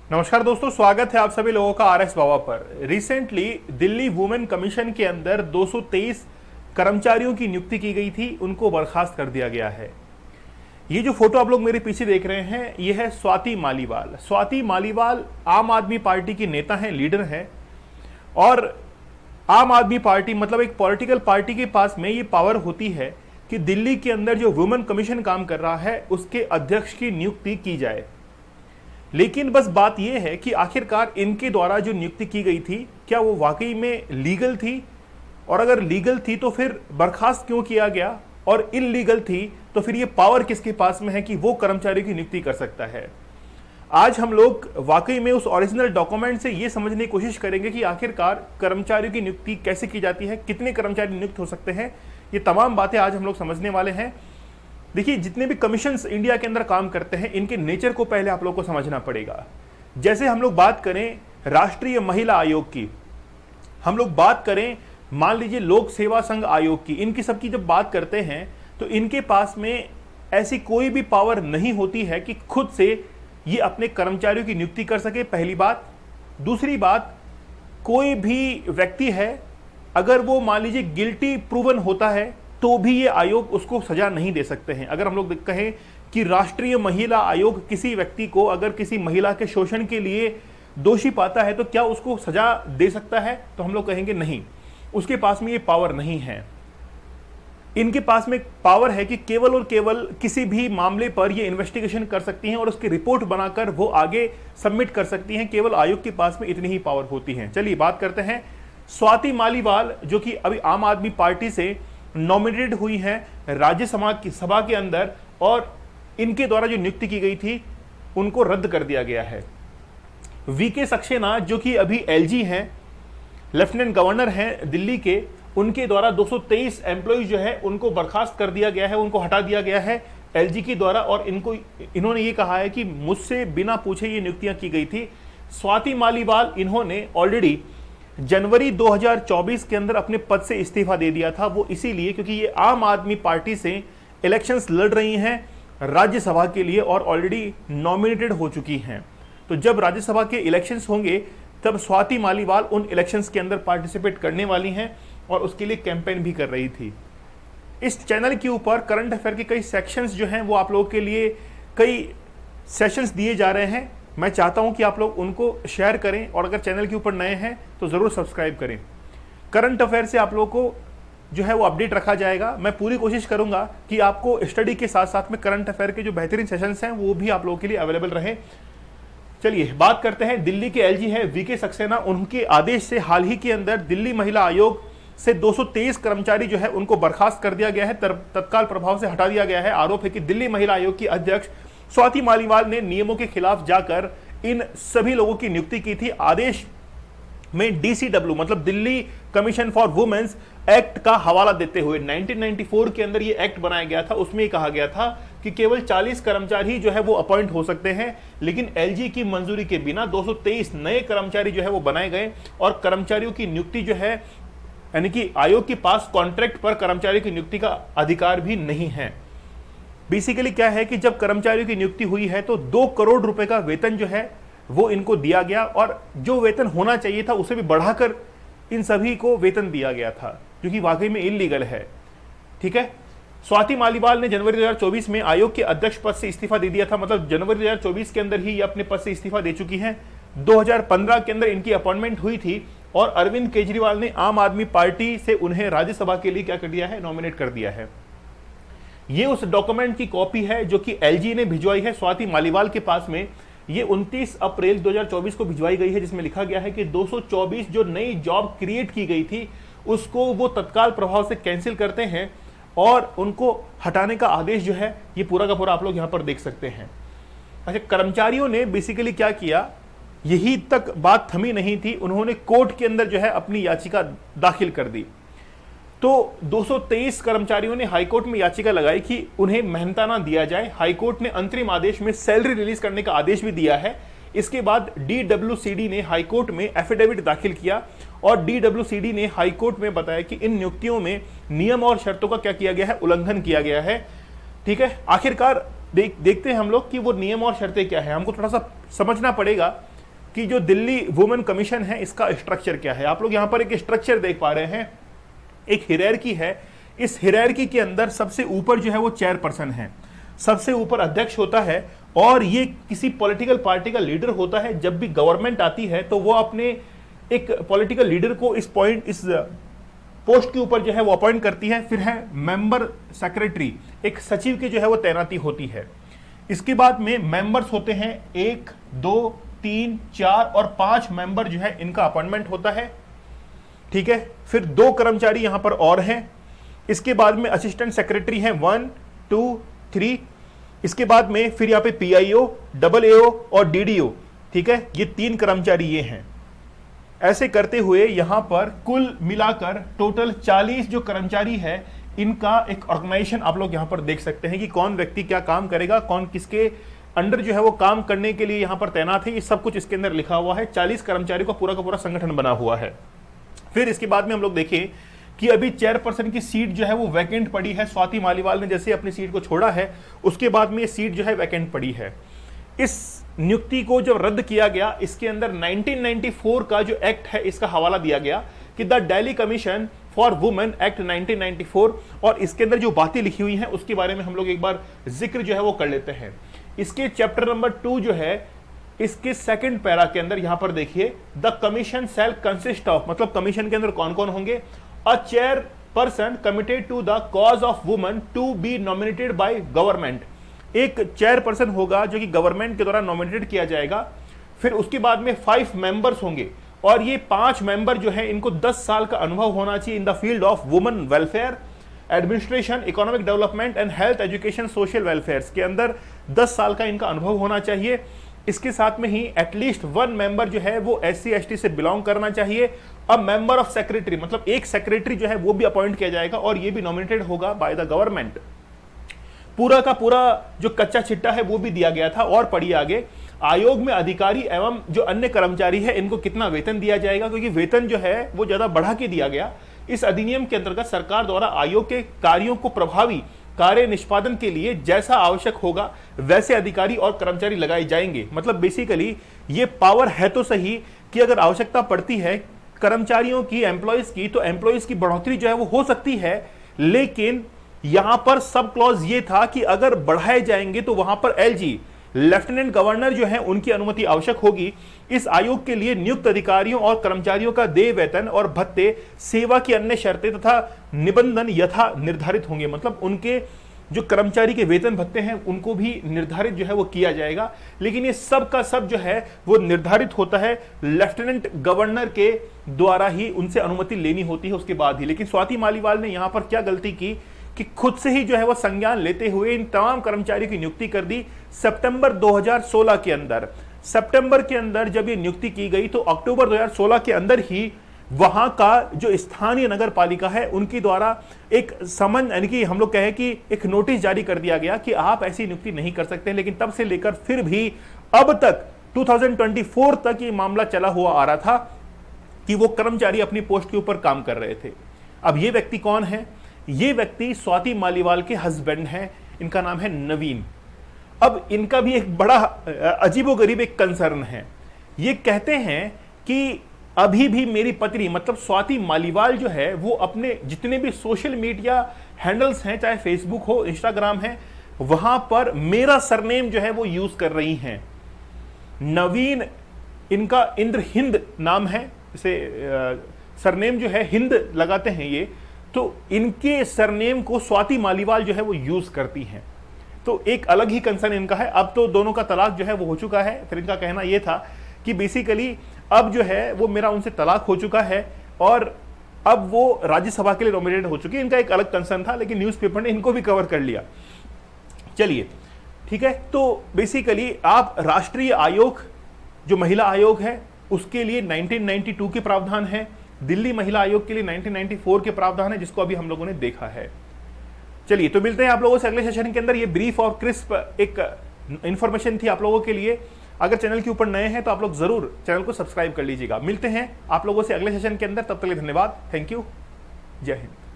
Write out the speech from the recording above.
नमस्कार दोस्तों, स्वागत है आप सभी लोगों का आर एस बाबा पर। रिसेंटली दिल्ली वुमेन कमीशन के अंदर 223 कर्मचारियों की नियुक्ति की गई थी, उनको बर्खास्त कर दिया गया है। ये जो फोटो आप लोग मेरे पीछे देख रहे हैं, ये है स्वाति मालीवाल। स्वाति मालीवाल आम आदमी पार्टी की नेता हैं, लीडर हैं। और आम आदमी पार्टी मतलब एक पॉलिटिकल पार्टी के पास में ये पावर होती है कि दिल्ली के अंदर जो वुमेन कमीशन काम कर रहा है उसके अध्यक्ष की नियुक्ति की जाए। लेकिन बस बात यह है कि आखिरकार इनके द्वारा जो नियुक्ति की गई थी, क्या वो वाकई में लीगल थी? और अगर लीगल थी तो फिर बर्खास्त क्यों किया गया? और इल्लीगल थी तो फिर ये पावर किसके पास में है कि वो कर्मचारियों की नियुक्ति कर सकता है? आज हम लोग वाकई में उस ओरिजिनल डॉक्यूमेंट से ये समझने की कोशिश करेंगे कि आखिरकार कर्मचारियों की नियुक्ति कैसे की जाती है, कितने कर्मचारी नियुक्त हो सकते हैं। ये तमाम बातें आज हम लोग समझने वाले हैं। देखिए, जितने भी कमीशंस इंडिया के अंदर काम करते हैं, इनके नेचर को पहले आप लोग को समझना पड़ेगा। जैसे हम लोग बात करें राष्ट्रीय महिला आयोग की, हम लोग बात करें मान लीजिए लोक सेवा संघ आयोग की, इनकी सबकी जब बात करते हैं तो इनके पास में ऐसी कोई भी पावर नहीं होती है कि खुद से ये अपने कर्मचारियों की नियुक्ति कर सके, पहली बात। दूसरी बात, कोई भी व्यक्ति है अगर वो मान लीजिए गिल्टी प्रूवन होता है तो भी ये आयोग उसको सजा नहीं दे सकते हैं। अगर हम लोग कहें कि राष्ट्रीय महिला आयोग किसी व्यक्ति को अगर किसी महिला के शोषण के लिए दोषी पाता है तो क्या उसको सजा दे सकता है? तो हम लोग कहेंगे नहीं, उसके पास में ये पावर नहीं है। इनके पास में पावर है कि केवल और केवल किसी भी मामले पर ये इन्वेस्टिगेशन कर सकती हैं और उसकी रिपोर्ट बनाकर वो आगे सबमिट कर सकती हैं। केवल आयोग के पास में इतनी ही पावर होती है। चलिए बात करते हैं स्वाति मालीवाल, जो कि अभी आम आदमी पार्टी से नॉमिनेटेड हुई हैं राज्यसभा की सभा के अंदर, और इनके द्वारा जो नियुक्ति की गई थी उनको रद्द कर दिया गया है। वीके सक्सेना, जो कि अभी एलजी हैं, लेफ्टिनेंट गवर्नर हैं दिल्ली के, उनके द्वारा 223 एम्प्लॉइज जो है उनको बर्खास्त कर दिया गया है, उनको हटा दिया गया है एलजी के द्वारा। और इन्होंने ये कहा है कि मुझसे बिना पूछे ये नियुक्तियां की गई थी। स्वाति मालीवाल इन्होंने ऑलरेडी जनवरी 2024 के अंदर अपने पद से इस्तीफा दे दिया था। वो इसीलिए क्योंकि ये आम आदमी पार्टी से इलेक्शंस लड़ रही हैं राज्यसभा के लिए और ऑलरेडी नॉमिनेटेड हो चुकी हैं। तो जब राज्यसभा के इलेक्शंस होंगे तब स्वाति मालीवाल उन इलेक्शंस के अंदर पार्टिसिपेट करने वाली हैं और उसके लिए कैंपेन भी कर रही थी। इस चैनल के ऊपर करंट अफेयर के कई सेक्शंस जो हैं वो आप लोगों के लिए कई सेशंस दिए जा रहे हैं। मैं चाहता हूं कि आप लोग उनको शेयर करें और अगर चैनल के ऊपर नए हैं तो ज़रूर सब्सक्राइब करें। करंट अफेयर से आप लोगों को जो है वो अपडेट रखा जाएगा। मैं पूरी कोशिश करूंगा कि आपको स्टडी के साथ साथ में करंट अफेयर के जो बेहतरीन सेशंस हैं वो भी आप लोगों के लिए अवेलेबल रहे। चलिए बात करते हैं, दिल्ली के एलजी है वीके सक्सेना, उनके आदेश से हाल ही के अंदर दिल्ली महिला आयोग से 223 कर्मचारी जो है उनको बर्खास्त कर दिया गया है, तत्काल प्रभाव से हटा दिया गया है। आरोप है कि दिल्ली महिला आयोग की अध्यक्ष स्वाति मालीवाल ने नियमों के खिलाफ जाकर इन सभी लोगों की नियुक्ति की थी। आदेश में डीसीडब्ल्यू मतलब Delhi commission for womens act का हवाला देते हुए 1994 के अंदर ये एक्ट बनाया गया था। उसमें कहा गया था कि केवल 40 कर्मचारी जो है वो अपॉइंट हो सकते हैं, लेकिन एलजी की मंजूरी के बिना 223 नए कर्मचारी जो है वो बनाए गए। और कर्मचारियों की नियुक्ति जो है, यानी कि आयोग के पास कॉन्ट्रैक्ट पर कर्मचारियों की नियुक्ति का अधिकार भी नहीं है। बेसिकली क्या है कि जब कर्मचारियों की नियुक्ति हुई है तो 2 करोड़ रुपए का वेतन जो है वो इनको दिया गया, और जो वेतन होना चाहिए था उसे भी बढ़ाकर इन सभी को वेतन दिया गया था, जो कि वाकई में इल्लीगल है। ठीक है, स्वाति मालीवाल ने जनवरी 2024 में आयोग के अध्यक्ष पद से इस्तीफा दे दिया था। मतलब जनवरी 2024 के अंदर ही ये अपने पद से इस्तीफा दे चुकी हैं। 2015 के अंदर इनकी अपॉइंटमेंट हुई थी और अरविंद केजरीवाल ने आम आदमी पार्टी से उन्हें राज्यसभा के लिए क्या कर दिया है, नॉमिनेट कर दिया है। ये उस डॉक्यूमेंट की कॉपी है जो कि एलजी ने भिजवाई है स्वाति मालीवाल के पास में। ये 29 अप्रैल 2024 को भिजवाई गई है, जिसमें लिखा गया है कि 224 जो नई जॉब क्रिएट की गई थी उसको वो तत्काल प्रभाव से कैंसिल करते हैं और उनको हटाने का आदेश जो है ये पूरा का पूरा आप लोग यहां पर देख सकते हैं। अच्छा, कर्मचारियों ने बेसिकली क्या किया, यही तक बात थमी नहीं थी, उन्होंने कोर्ट के अंदर जो है अपनी याचिका दाखिल कर दी। तो 223 कर्मचारियों ने हाईकोर्ट में याचिका लगाई कि उन्हें मेहनताना दिया जाए। हाईकोर्ट ने अंतरिम आदेश में सैलरी रिलीज करने का आदेश भी दिया है। इसके बाद डीडब्ल्यूसीडी ने हाईकोर्ट में एफिडेविट दाखिल किया और डीडब्ल्यूसीडी ने हाईकोर्ट में बताया कि इन नियुक्तियों में नियम और शर्तों का क्या किया गया है, उल्लंघन किया गया है। ठीक है, आखिरकार देखते हैं हम लोग कि वो नियम और शर्तें क्या है। हमको थोड़ा सा समझना पड़ेगा कि जो दिल्ली वुमेन कमीशन है इसका स्ट्रक्चर क्या है। आप लोग यहां पर एक स्ट्रक्चर देख पा रहे हैं, एक हियरार्की है। इस हियरार्की के अंदर सबसे ऊपर जो है वो चेयरपर्सन है, सबसे ऊपर अध्यक्ष होता है, और ये किसी पॉलिटिकल पार्टी का लीडर होता है। जब भी गवर्नमेंट आती है तो वो अपने एक पॉलिटिकल लीडर को इस पोस्ट के ऊपर जो है वो अपॉइंट करती है। फिर है मेंबर सेक्रेटरी, एक सचिव की जो है वो तैनाती होती है। इसके बाद में मेंबर्स होते हैं 1, 2, 3, 4 और 5 मेंबर जो है इनका अपॉइंटमेंट होता है, ठीक है। फिर 2 कर्मचारी यहां पर और हैं। इसके बाद में असिस्टेंट सेक्रेटरी हैं 1, 2, 3। इसके बाद में फिर यहां पे PIO, AAO और DDO, ठीक है, ये 3 कर्मचारी ये हैं। ऐसे करते हुए यहां पर कुल मिलाकर टोटल 40 जो कर्मचारी है इनका एक ऑर्गेनाइजेशन आप लोग यहां पर देख सकते हैं कि कौन व्यक्ति क्या काम करेगा, कौन किसके अंडर जो है वो काम करने के लिए यहां पर तैनात है, ये सब कुछ इसके अंदर लिखा हुआ है। 40 कर्मचारियों का पूरा संगठन बना हुआ है। फिर इसके बाद में हम लोग देखें कि अभी चेयरपर्सन की सीट जो है वो वैकेंट पड़ी है। स्वाति मालीवाल ने जैसे अपनी सीट को छोड़ा है उसके बाद में ये सीट जो है वैकेंट पड़ी है। इस नियुक्ति को जब रद्द किया गया, इसके अंदर 1994 का जो एक्ट है इसका हवाला दिया गया कि the Delhi commission for women act 1994, और इसके अंदर जो बातें लिखी हुई हैं उसके बारे में हम लोग एक बार जिक्र जो है वो कर लेते हैं। इसके चैप्टर नंबर 2 जो है, इसके सेकंड पैरा के अंदर यहां पर देखिए, the commission shall consist of, मतलब कमीशन के अंदर कौन कौन होंगे, a chair person committed to the cause of women to be nominated by government. एक चेयरपर्सन होगा जो कि गवर्नमेंट के द्वारा नॉमिनेटेड किया जाएगा। फिर उसके बाद में 5 मेंबर्स होंगे, और ये 5 मेंबर जो है इनको 10 साल का अनुभव होना चाहिए in the field of women welfare, administration, economic development and health, education, social welfare के अंदर 10 साल का इनका अनुभव होना चाहिए। इसके साथ में ही एटलीस्ट 1 मेंबर जो है वो SC ST से बिलोंग करना चाहिए। अब मेंबर ऑफ सेक्रेटरी, मतलब एक सेक्रेटरी जो है वो भी अपॉइंट किया जाएगा और ये भी नॉमिनेटेड होगा बाय द गवर्नमेंट। पूरा का पूरा जो कच्चा चिट्टा है वो भी दिया गया था। और पढ़िए आगे, आयोग में अधिकारी एवं जो अन्य कर्मचारी है इनको कितना वेतन दिया जाएगा, क्योंकि वेतन जो है वो ज्यादा बढ़ा के दिया गया। इस अधिनियम के अंतर्गत सरकार द्वारा आयोग के कार्यों को प्रभावी कार्य निष्पादन के लिए जैसा आवश्यक होगा वैसे अधिकारी और कर्मचारी लगाए जाएंगे। मतलब बेसिकली ये पावर है तो सही कि अगर आवश्यकता पड़ती है कर्मचारियों की, एम्प्लॉयज की, तो एम्प्लॉयज की बढ़ोतरी जो है वो हो सकती है। लेकिन यहां पर सब क्लॉज ये था कि अगर बढ़ाए जाएंगे तो वहां पर LG, लेफ्टिनेंट गवर्नर जो है उनकी अनुमति आवश्यक होगी। इस आयोग के लिए नियुक्त अधिकारियों और कर्मचारियों का देय वेतन और भत्ते, सेवा की अन्य शर्तें तथा निबंधन यथा निर्धारित होंगे। मतलब उनके जो कर्मचारी के वेतन भत्ते हैं उनको भी निर्धारित जो है वो किया जाएगा। लेकिन ये सब का सब जो है वो निर्धारित होता है लेफ्टिनेंट गवर्नर के द्वारा ही, उनसे अनुमति लेनी होती है उसके बाद ही। लेकिन स्वाति मालीवाल ने यहां पर क्या गलती की कि खुद से ही जो है वो संज्ञान लेते हुए इन तमाम कर्मचारियों की नियुक्ति कर दी सितंबर 2016 के अंदर। सितंबर के अंदर जब ये नियुक्ति की गई तो अक्टूबर 2016 के अंदर ही वहां का जो स्थानीय नगर पालिका है उनके द्वारा एक समन, यानी कि हम लोग कहें कि एक नोटिस जारी कर दिया गया कि आप ऐसी नियुक्ति नहीं कर सकते। लेकिन तब से लेकर फिर भी अब तक 2024 तक ये मामला चला हुआ आ रहा था कि वो कर्मचारी अपनी पोस्ट के ऊपर काम कर रहे थे। अब ये व्यक्ति कौन है? ये व्यक्ति स्वाति मालीवाल के हस्बैंड हैं, इनका नाम है नवीन। अब इनका भी एक बड़ा अजीबोगरीब एक कंसर्न है। ये कहते हैं कि अभी भी मेरी पत्नी मतलब स्वाति मालीवाल जो है वो अपने जितने भी सोशल मीडिया हैंडल्स हैं, चाहे फेसबुक हो, इंस्टाग्राम है, वहां पर मेरा सरनेम जो है वो यूज कर रही हैं। नवीन इनका इंद्र हिंद नाम है, इसे सरनेम जो है हिंद लगाते हैं ये, तो इनके सरनेम को स्वाति मालीवाल जो है वो यूज करती हैं। तो एक अलग ही कंसर्न इनका है। अब तो दोनों का तलाक जो है वो हो चुका है। फिर इनका कहना यह था कि बेसिकली अब जो है वो मेरा उनसे तलाक हो चुका है और अब वो राज्यसभा के लिए नॉमिनेटेड हो चुकी है। इनका एक अलग कंसर्न था, लेकिन न्यूज़पेपर ने इनको भी कवर कर लिया। चलिए ठीक है, तो बेसिकली आप राष्ट्रीय आयोग जो महिला आयोग है उसके लिए 1992 के प्रावधान है, दिल्ली महिला आयोग के लिए 1994 के प्रावधान है, जिसको अभी हम लोगों ने देखा है। चलिए तो मिलते हैं आप लोगों से अगले सेशन के अंदर। ये ब्रीफ और क्रिस्प एक इंफॉर्मेशन थी आप लोगों के लिए। अगर चैनल के ऊपर नए हैं तो आप लोग जरूर चैनल को सब्सक्राइब कर लीजिएगा। मिलते हैं आप लोगों से अगले सेशन के अंदर, तब तक के लिए धन्यवाद। थैंक यू, जय हिंद।